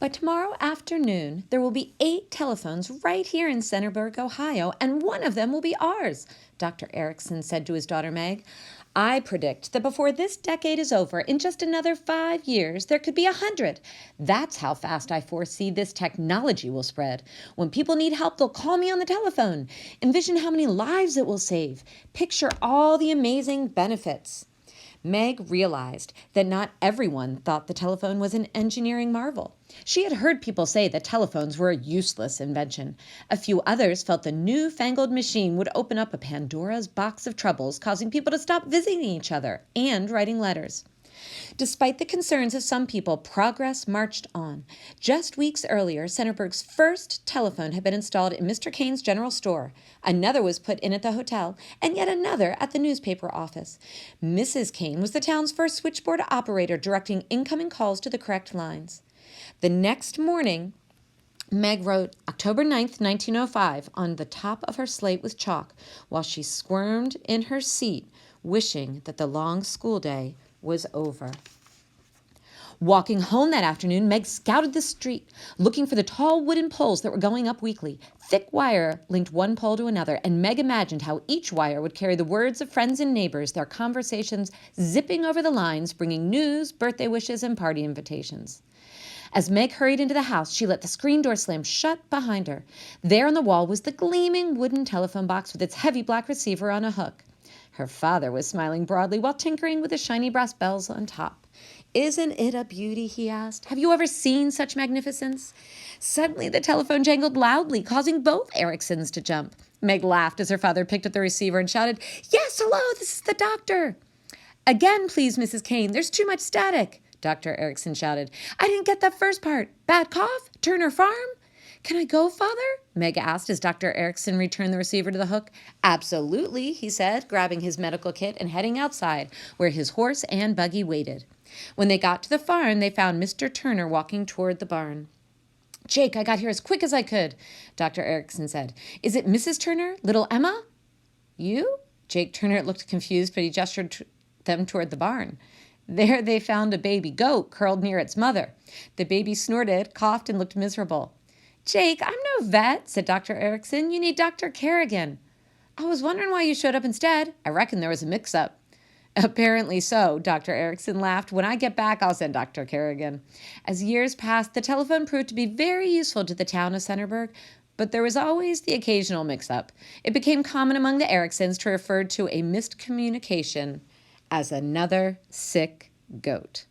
By tomorrow afternoon, there will be 8 telephones right here in Centerburg, Ohio, and one of them will be ours, Dr. Erickson said to his daughter Meg. I predict that before this decade is over, in just another 5 years, there could be 100. That's how fast I foresee this technology will spread. When people need help, they'll call me on the telephone. Envision how many lives it will save. Picture all the amazing benefits. Meg realized that not everyone thought the telephone was an engineering marvel. She had heard people say that telephones were a useless invention. A few others felt the newfangled machine would open up a Pandora's box of troubles, causing people to stop visiting each other and writing letters. Despite the concerns of some people, progress marched on. Just weeks earlier, Centerburg's first telephone had been installed in Mr. Kane's general store. Another was put in at the hotel, and yet another at the newspaper office. Mrs. Kane was the town's first switchboard operator, directing incoming calls to the correct lines. The next morning, Meg wrote October 9th, 1905 on the top of her slate with chalk while she squirmed in her seat, wishing that the long school day was over. Walking home that afternoon, Meg scouted the street, looking for the tall wooden poles that were going up weekly. Thick wire linked one pole to another, and Meg imagined how each wire would carry the words of friends and neighbors, their conversations zipping over the lines, bringing news, birthday wishes, and party invitations. As Meg hurried into the house, she let the screen door slam shut behind her. There on the wall was the gleaming wooden telephone box with its heavy black receiver on a hook. Her father was smiling broadly while tinkering with the shiny brass bells on top. "Isn't it a beauty?" he asked. "Have you ever seen such magnificence?" Suddenly the telephone jangled loudly, causing both Ericksons to jump. Meg laughed as her father picked up the receiver and shouted, "Yes, hello, this is the doctor." "Again, please, Mrs. Kane. There's too much static," Dr. Erickson shouted. "I didn't get that first part. Bad cough? Turner Farm?" "Can I go, Father?" Meg asked as Dr. Erickson returned the receiver to the hook. "Absolutely," he said, grabbing his medical kit and heading outside, where his horse and buggy waited. When they got to the farm, they found Mr. Turner walking toward the barn. "Jake, I got here as quick as I could," Dr. Erickson said. "Is it Mrs. Turner? Little Emma?" "You?" Jake Turner looked confused, but he gestured them toward the barn. There they found a baby goat curled near its mother. The baby snorted, coughed, and looked miserable. "Jake, I'm no vet," said Dr. Erickson. "You need Dr. Kerrigan." "I was wondering why you showed up instead. I reckon there was a mix-up." "Apparently so," Dr. Erickson laughed. "When I get back, I'll send Dr. Kerrigan." As years passed, the telephone proved to be very useful to the town of Centerburg, but there was always the occasional mix-up. It became common among the Ericksons to refer to a missed communication as another sick goat.